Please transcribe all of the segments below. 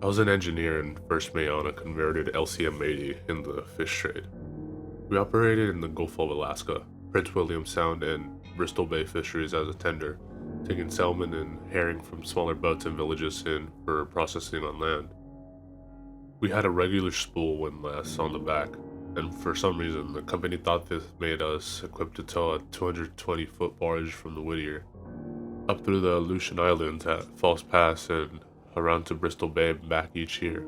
I was an engineer and first mate on a converted LCM-80 in the fish trade. We operated in the Gulf of Alaska, Prince William Sound, and Bristol Bay fisheries as a tender, taking salmon and herring from smaller boats and villages in for processing on land. We had a regular spool windlass on the back, and for some reason the company thought this made us equipped to tow a 220-foot barge from the Whittier up through the Aleutian Islands at False Pass and around to Bristol Bay and back each year.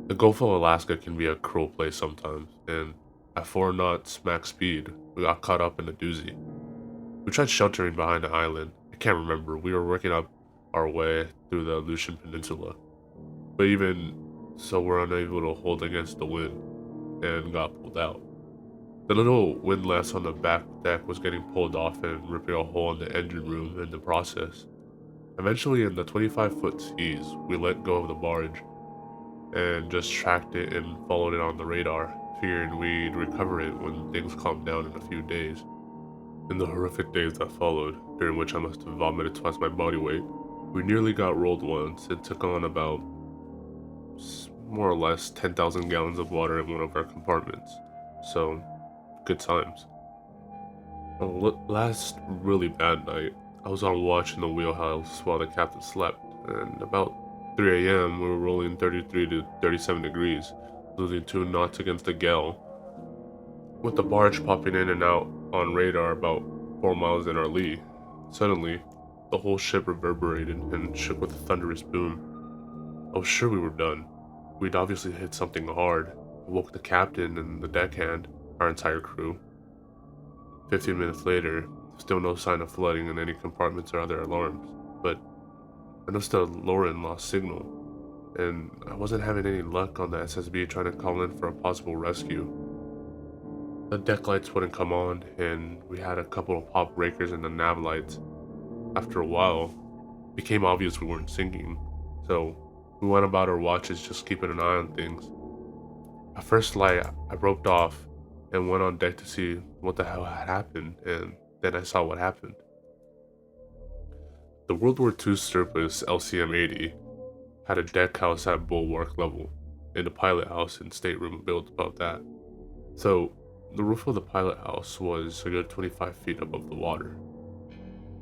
The Gulf of Alaska can be a cruel place sometimes, and at 4 knots max speed, we got caught up in a doozy. We tried sheltering behind an island. I can't remember. We were working up our way through the Aleutian Peninsula, but even so, we're unable to hold against the wind and got pulled out. The little windlass on the back deck was getting pulled off and ripping a hole in the engine room in the process. Eventually, in the 25-foot seas, we let go of the barge and just tracked it and followed it on the radar, figuring we'd recover it when things calmed down in a few days. In the horrific days that followed, during which I must have vomited twice my body weight, we nearly got rolled once and took on about more or less 10,000 gallons of water in one of our compartments. So, good times. Last really bad night, I was on watch in the wheelhouse while the captain slept, and about 3 a.m. we were rolling 33 to 37 degrees, losing 2 knots against the gale, with the barge popping in and out on radar about 4 miles in our lee. Suddenly, the whole ship reverberated and shook with a thunderous boom. I was sure we were done. We'd obviously hit something hard. I woke the captain and the deckhand, our entire crew. 15 minutes later, still no sign of flooding in any compartments or other alarms, but I noticed the Lauren lost signal, and I wasn't having any luck on the SSB trying to call in for a possible rescue. The deck lights wouldn't come on, and we had a couple of pop breakers in the nav lights. After a while, it became obvious we weren't sinking, so we went about our watches just keeping an eye on things. At first light, I roped off and went on deck to see what the hell had happened, and then I saw what happened. The World War II surplus LCM-80 had a deck house at bulwark level, and a pilot house and stateroom built above that. So, the roof of the pilot house was a good 25 feet above the water.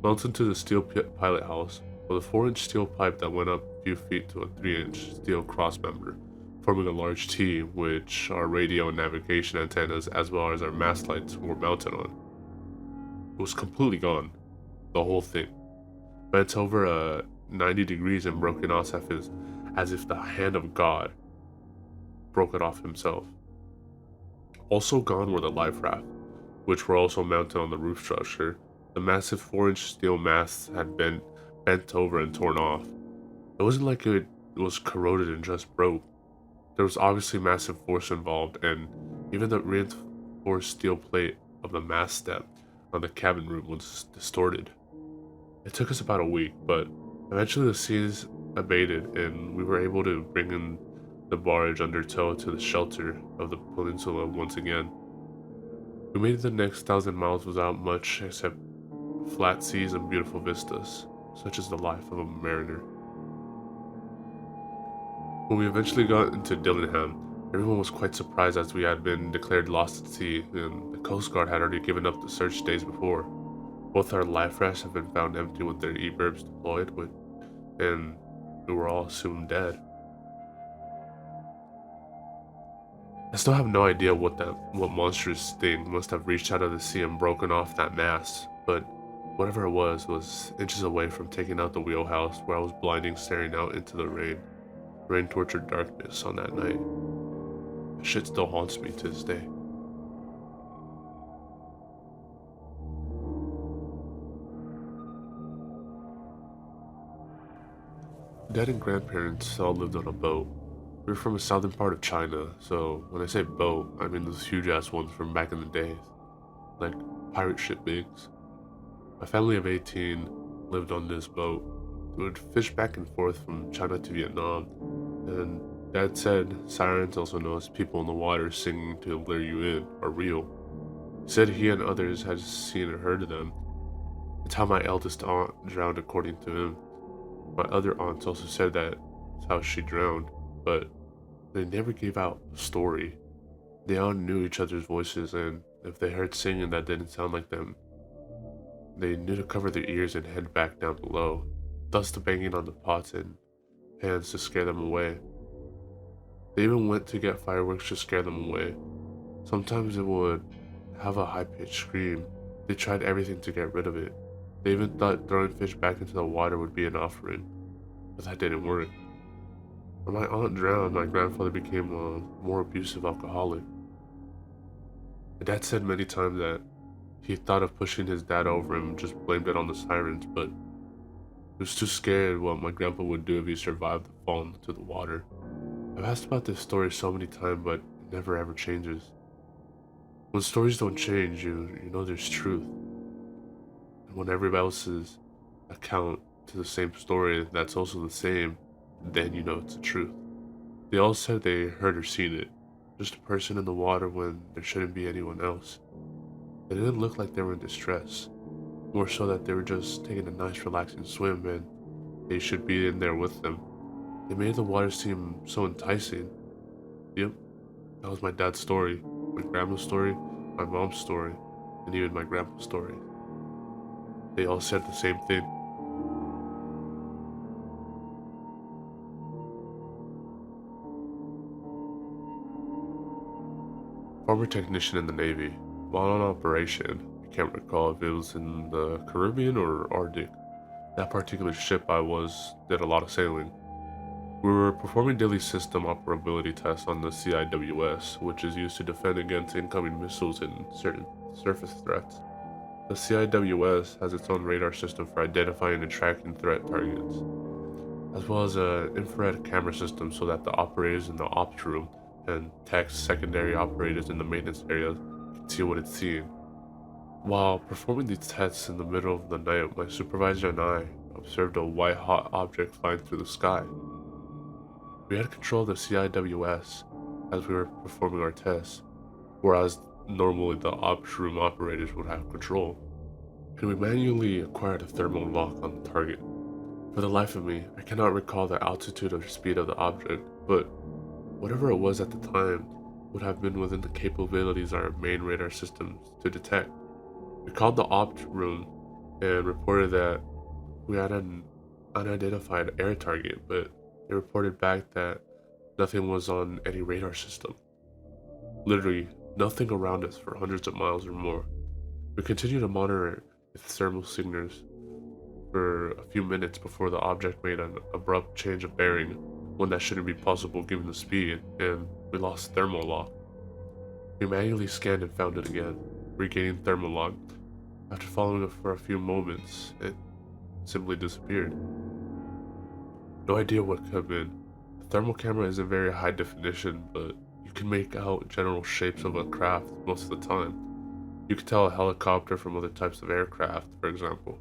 Mounted to the steel pilot house was a 4-inch steel pipe that went up a few feet to a 3-inch steel crossmember, forming a large T, which our radio and navigation antennas as well as our mast lights were mounted on. It was completely gone, the whole thing, bent over 90 degrees and broken off as if the hand of God broke it off himself. Also gone were the life raft, which were also mounted on the roof structure. The massive 4-inch steel masts had been bent over and torn off. It wasn't like it was corroded and just broke. There was obviously massive force involved, and even the reinforced steel plate of the mast step on the cabin roof was distorted. It took us about a week, but eventually the seas abated and we were able to bring in the barge under tow to the shelter of the peninsula once again. We made it the next 1,000 miles without much except flat seas and beautiful vistas, such as the life of a mariner. When we eventually got into Dillingham, everyone was quite surprised as we had been declared lost at sea, and the Coast Guard had already given up the search days before. Both our life rafts have been found empty with their e-burbs deployed, and we were all assumed dead. I still have no idea what monstrous thing must have reached out of the sea and broken off that mast, but whatever it was inches away from taking out the wheelhouse where I was blinding staring out into the rain-tortured darkness on that night. That shit still haunts me to this day. Dad and grandparents all lived on a boat. We were from a southern part of China, so when I say boat, I mean those huge ass ones from back in the days, like pirate ship bigs. My family of 18 lived on this boat. We would fish back and forth from China to Vietnam, and Dad said sirens, also known as people in the water singing to lure you in, are real. He said he and others had seen and heard of them. It's how my eldest aunt drowned according to him. My other aunts also said that how she drowned, but they never gave out a story. They all knew each other's voices, and if they heard singing that didn't sound like them, they knew to cover their ears and head back down below, thus the banging on the pots and pans to scare them away. They even went to get fireworks to scare them away. Sometimes it would have a high-pitched scream. They tried everything to get rid of it. They even thought throwing fish back into the water would be an offering, but that didn't work. When my aunt drowned, my grandfather became a more abusive alcoholic. My dad said many times that he thought of pushing his dad over and just blamed it on the sirens, but he was too scared what my grandpa would do if he survived the fall into the water. I've asked about this story so many times, but it never ever changes. When stories don't change, you know there's truth. And when everybody else's account to the same story that's also the same, then you know it's the truth. They all said they heard or seen it, just a person in the water when there shouldn't be anyone else. They didn't look like they were in distress, more so that they were just taking a nice relaxing swim and they should be in there with them. They made the water seem so enticing. Yep, that was my dad's story, my grandma's story, my mom's story, and even my grandpa's story. They all said the same thing. Former technician in the Navy. While on operation, I can't recall if it was in the Caribbean or Arctic. That particular ship did a lot of sailing. We were performing daily system operability tests on the CIWS, which is used to defend against incoming missiles and certain surface threats. The CIWS has its own radar system for identifying and tracking threat targets, as well as an infrared camera system so that the operators in the ops room and tech's secondary operators in the maintenance area can see what it's seeing. While performing these tests in the middle of the night, my supervisor and I observed a white-hot object flying through the sky. We had control of the CIWS as we were performing our tests, whereas normally the ops room operators would have control. And we manually acquired a thermal lock on the target. For the life of me, I cannot recall the altitude or speed of the object, but whatever it was at the time would have been within the capabilities of our main radar systems to detect. We called the ops room and reported that we had an unidentified air target, but they reported back that nothing was on any radar system. Literally nothing around us for hundreds of miles or more. We continued to monitor its thermal signals for a few minutes before the object made an abrupt change of bearing, one that shouldn't be possible given the speed, and we lost thermal lock. We manually scanned and found it again, regaining thermal lock. After following it for a few moments, it simply disappeared. No idea what could have been. The thermal camera isn't very high definition, but you can make out general shapes of a craft most of the time. You can tell a helicopter from other types of aircraft, for example.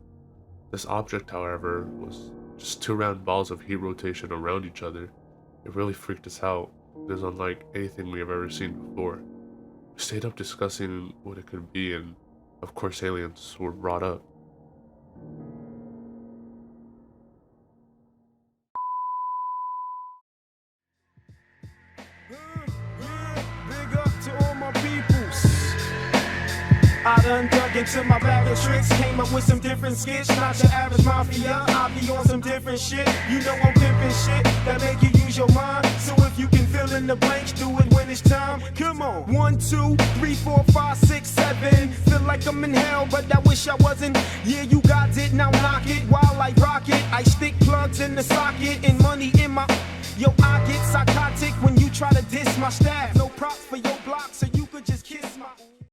This object, however, was just two round balls of heat rotation around each other. It really freaked us out. It is unlike anything we have ever seen before. We stayed up discussing what it could be, and of course aliens were brought up. Big up to all my peoples. I done dug into my bag of tricks, came up with some different skits. Not your average mafia, I be on some different shit. You know I'm pimping shit that make you use your mind. So if you can fill in the blanks, do it when it's time. Come on. 1, 2, 3, 4, 5, 6, 7. Feel like I'm in hell, but I wish I wasn't. Yeah, you got it, now knock it while I rock it. I stick plugs in the socket and money in my... Yo, I get psychotic when you try to diss my staff.